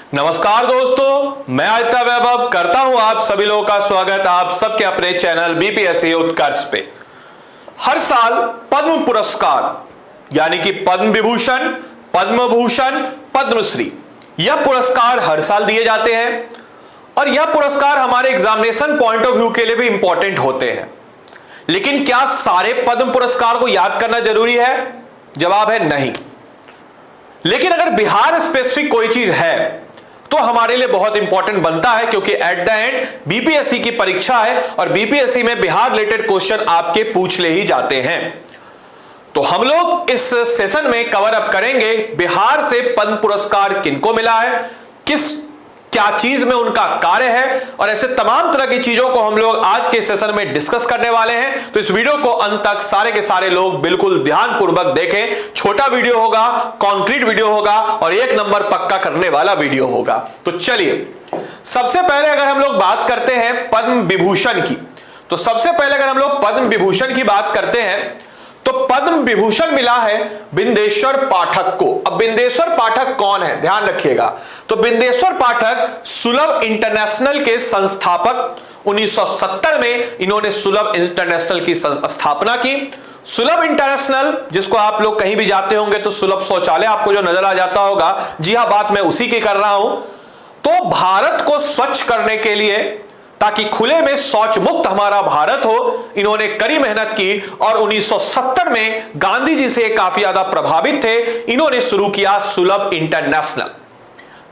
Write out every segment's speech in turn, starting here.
नमस्कार दोस्तों, मैं आदित्य वैभव करता हूं आप सभी लोगों का स्वागत आप सबके अपने चैनल बीपीएससी उत्कर्ष पे। हर साल पद्म पुरस्कार यानी कि पद्म विभूषण, पद्म भूषण, पद्मश्री यह पुरस्कार हर साल दिए जाते हैं और यह पुरस्कार हमारे एग्जामिनेशन पॉइंट ऑफ व्यू के लिए भी इंपॉर्टेंट होते हैं। लेकिन क्या सारे पद्म पुरस्कार को याद करना जरूरी है? जवाब है नहीं। लेकिन अगर बिहार स्पेसिफिक कोई चीज है तो हमारे लिए बहुत इंपॉर्टेंट बनता है, क्योंकि एट द एंड बीपीएससी की परीक्षा है और बीपीएससी में बिहार रिलेटेड क्वेश्चन आपके पूछ ले ही जाते हैं। तो हम लोग इस सेशन में कवर अप करेंगे बिहार से पद्म पुरस्कार किनको मिला है, क्या चीज में उनका कार्य है, और ऐसे तमाम तरह की चीजों को हम लोग आज के सेशन में डिस्कस करने वाले हैं। तो इस वीडियो को अंत तक सारे के सारे लोग बिल्कुल ध्यानपूर्वक देखें। छोटा वीडियो होगा, कॉन्क्रीट वीडियो होगा और एक नंबर पक्का करने वाला वीडियो होगा। तो चलिए, सबसे पहले अगर हम लोग बात करते हैं पद्म विभूषण की, तो सबसे पहले अगर हम लोग पद्म विभूषण की बात करते हैं तो पद्म विभूषण मिला है बिंदेश्वर पाठक को। अब बिंदेश्वर पाठक कौन है, ध्यान रखिएगा। तो बिंदेश्वर पाठक सुलभ इंटरनेशनल के संस्थापक, 1970 में इन्होंने सुलभ इंटरनेशनल की स्थापना की। सुलभ इंटरनेशनल, जिसको आप लोग कहीं भी जाते होंगे तो सुलभ शौचालय आपको जो नजर आ जाता होगा, जी हां, बात मैं उसी की कर रहा हूं। तो भारत को स्वच्छ करने के लिए, ताकि खुले में शौच मुक्त हमारा भारत हो, इन्होंने कड़ी मेहनत की और 1970 में गांधी जी से काफी ज्यादा प्रभावित थे। इन्होंने शुरू किया सुलभ इंटरनेशनल,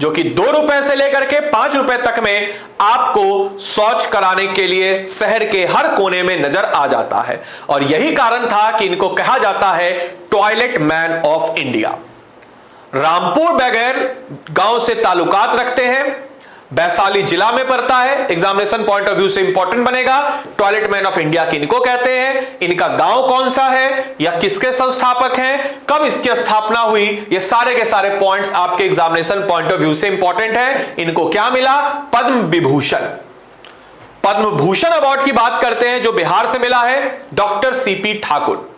जो कि 2 रुपए से लेकर के 5 रुपए तक में आपको शौच कराने के लिए शहर के हर कोने में नजर आ जाता है। और यही कारण था कि इनको कहा जाता है toilet man of India. Rampur बगैर गांव से ताल्लुकात रखते हैं, वैशाली जिला में पड़ता है, एग्जामिनेशन पॉइंट ऑफ व्यू से इंपॉर्टेंट बनेगा। टॉयलेट मैन ऑफ इंडिया किनको कहते हैं, इनका गांव कौन सा है, या किसके संस्थापक हैं, कब इसकी स्थापना हुई, ये सारे के सारे पॉइंट्स आपके एग्जामिनेशन पॉइंट ऑफ व्यू से इंपॉर्टेंट है। इनको क्या मिला? पद्म विभूषण। पद्म भूषण अवार्ड की बात करते हैं जो बिहार से मिला है डॉक्टर सीपी ठाकुर।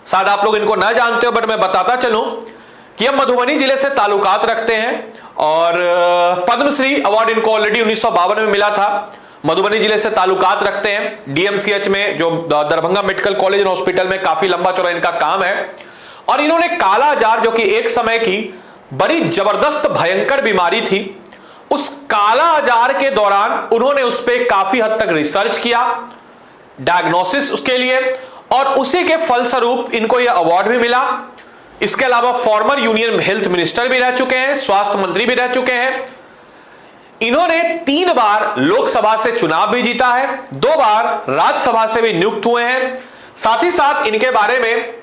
शायद आप लोग इनको ना जानते हो, बट मैं बताता चलूं कि हम मधुबनी जिले से ताल्लुकात रखते हैं और पद्मश्री अवार्ड इनको ऑलरेडी 1952 में मिला था। मधुबनी जिले से ताल्लुकात रखते हैं, डीएमसीएच में, जो Darbhanga medical college and hospital में काफी लंबा चौड़ा इनका काम है। और इन्होंने काला जार, जो कि एक समय की बड़ी जबरदस्त भयंकर बीमारी थी, उस काला आजार के दौरान उन्होंने उस पर काफी हद तक रिसर्च किया, डायग्नोसिस उसके लिए, और उसी के फलस्वरूप इनको यह अवार्ड भी मिला। इसके अलावा फॉर्मर यूनियन हेल्थ मिनिस्टर भी रह चुके हैं, स्वास्थ्य मंत्री भी रह चुके हैं। इन्होंने 3 बार लोकसभा से चुनाव भी जीता है, 2 बार राज्यसभा से भी नियुक्त हुए हैं। साथ ही साथ इनके बारे में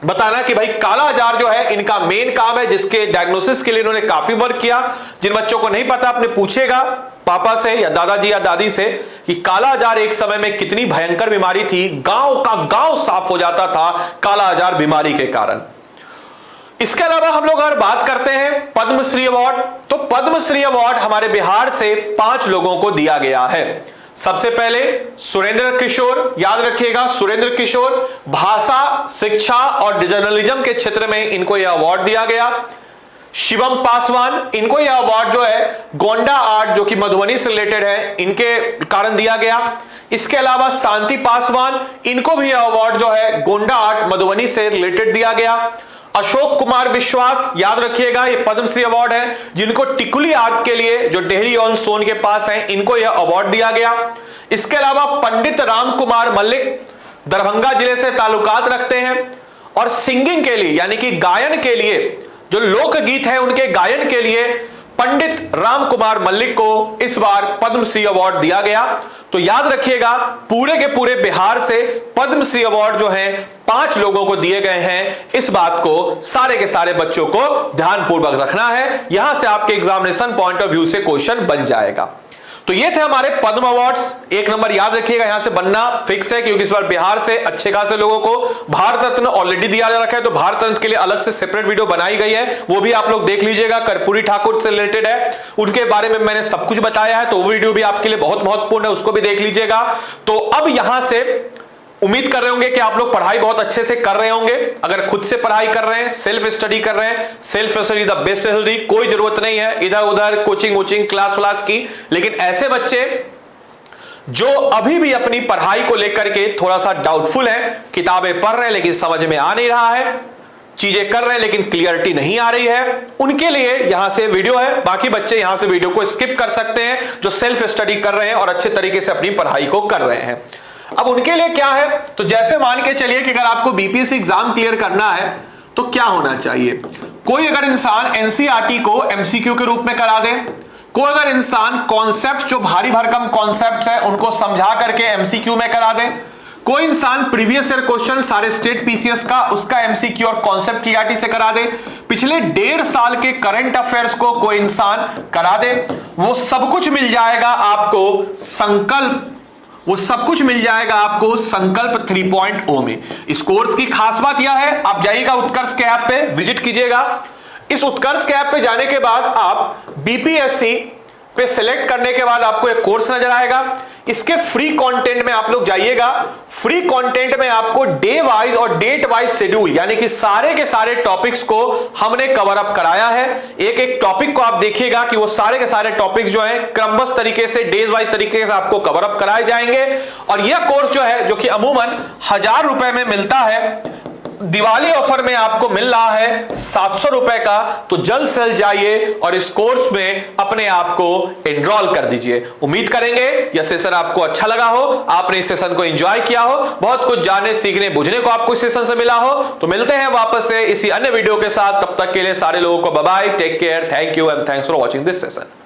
बताना कि भाई काला आजार जो है इनका मेन काम है, जिसके डायग्नोसिस के लिए इन्होंने काफी वर्क किया। जिन बच्चों को नहीं पता, अपने पूछेगा पापा से या दादाजी या दादी से कि काला आजार एक समय में कितनी भयंकर बीमारी थी, गांव का गांव साफ हो जाता था काला आजार बीमारी के कारण। इसके अलावा हम लोग अगर बात करते हैं पद्मश्री अवार्ड, तो पद्मश्री अवार्ड हमारे बिहार से 5 लोगों को दिया गया है। सबसे पहले सुरेंद्र किशोर, याद रखिएगा, सुरेंद्र किशोर, भाषा, शिक्षा और जर्नलिज्म के क्षेत्र में इनको यह अवार्ड दिया गया। शिवम पासवान, इनको यह अवार्ड जो है गोंडा आर्ट, जो कि मधुबनी से रिलेटेड है, इनके कारण दिया गया। इसके अलावा शांति पासवान, इनको भी यह अवार्ड जो है गोंडा आर्ट मधुबनी से रिलेटेड दिया गया। अशोक कुमार विश्वास, याद रखिएगा, ये पद्मश्री अवार्ड है, जिनको टिकुली आर्ट के लिए, जो डेहरी ऑन सोन के पास है, इनको यह अवार्ड दिया गया। इसके अलावा पंडित राम कुमार मल्लिक दरभंगा जिले से ताल्लुकात रखते हैं और सिंगिंग के लिए, यानी कि गायन के लिए, जो लोकगीत है उनके गायन के लिए पंडित राम कुमार मल्लिक को इस बार पद्मश्री अवार्ड दिया गया। तो याद रखिएगा, पूरे के पूरे बिहार से पद्मश्री अवार्ड जो है 5 लोगों को दिए गए हैं। इस बात को सारे के सारे बच्चों को ध्यानपूर्वक रखना है, यहां से आपके एग्जामिनेशन पॉइंट ऑफ व्यू से क्वेश्चन बन जाएगा। तो ये थे हमारे पद्म अवार्ड्स। 1 नंबर याद रखिएगा, यहां से बनना फिक्स है, क्योंकि इस बार बिहार से अच्छे खासे लोगों को भारत रत्न ऑलरेडी दिया जा रखा है, तो भारत रत्न के लिए अलग से सेपरेट वीडियो बनाई गई है, वो भी आप लोग देख लीजिएगा। कर्पूरी ठाकुर से रिलेटेड है, उनके बारे में मैंने सब कुछ बताया है, तो वो वीडियो भी आपके लिए बहुत महत्वपूर्ण है, उसको भी देख लीजिएगा। तो अब यहां से उम्मीद कर रहे होंगे कि आप लोग पढ़ाई बहुत अच्छे से कर रहे होंगे। अगर खुद से पढ़ाई कर रहे हैं, सेल्फ स्टडी कर रहे हैं, self study the best study, कोई जरूरत नहीं है इधर उधर कोचिंग वोचिंग क्लास व्लास की। लेकिन ऐसे बच्चे जो अभी भी अपनी पढ़ाई को लेकर के थोड़ा सा डाउटफुल है, किताबें पढ़ रहे हैं लेकिन समझ में आ नहीं रहा है, चीजें कर रहे हैं लेकिन क्लियरिटी नहीं आ रही है, उनके लिए यहां से वीडियो है। बाकी बच्चे यहां से वीडियो को स्किप कर सकते हैं जो सेल्फ स्टडी कर रहे हैं और अच्छे तरीके से अपनी पढ़ाई को कर रहे हैं। अब उनके लिए क्या है, तो जैसे मान के चलिए कि अगर आपको बीपीएससी एग्जाम क्लियर करना है तो क्या होना चाहिए। कोई अगर इंसान एनसीईआरटी को एमसीक्यू के रूप में करा दे, कोई अगर इंसान कॉन्सेप्ट जो भारी भरकम कॉन्सेप्ट है उनको समझा करके एमसीक्यू में करा दे, कोई इंसान प्रीवियस ईयर क्वेश्चन सारे स्टेट पीसीएस का उसका एमसीक्यू और कॉन्सेप्ट क्लियरिटी से करा दे, पिछले 1.5 साल के करंट अफेयर्स को कोई इंसान करा दे, वो सब कुछ मिल जाएगा आपको संकल्प, वो सब कुछ मिल जाएगा आपको संकल्प 3.0 में। इस कोर्स की खास बात यह है, आप जाइएगा उत्कर्ष के ऐप पे विजिट कीजिएगा। इस उत्कर्ष के ऐप पे जाने के बाद आप बीपीएससी पे सिलेक्ट करने के बाद आपको एक कोर्स नजर आएगा। इसके फ्री कंटेंट में आप लोग जाइएगा। फ्री कंटेंट में आपको डे वाइज और डेट वाइज शेड्यूल यानी कि सारे के सारे टॉपिक्स को हमने कवर अप कराया है। एक एक टॉपिक को आप देखिएगा कि वो सारे के सारे टॉपिक्स जो हैं क्रमबद्ध तरीके से डेज वाइज तरीके से आपको कवर अप कराए जाएंगे। और यह कोर्स जो है, जो कि अमूमन 1000 रुपए में मिलता है, दिवाली ऑफर में आपको मिल रहा है 700 रुपए का। तो जल्द से जल्द जाइए और इस कोर्स में अपने आप को एनरोल कर दीजिए। उम्मीद करेंगे यह सेशन आपको अच्छा लगा हो, आपने इस सेशन को एंजॉय किया हो, बहुत कुछ जानने सीखने बुझने को आपको इस सेशन से मिला हो। तो मिलते हैं वापस से इसी अन्य वीडियो के साथ, तब तक के लिए सारे लोगों को bye bye, take care, thank you and thanks for watching this session.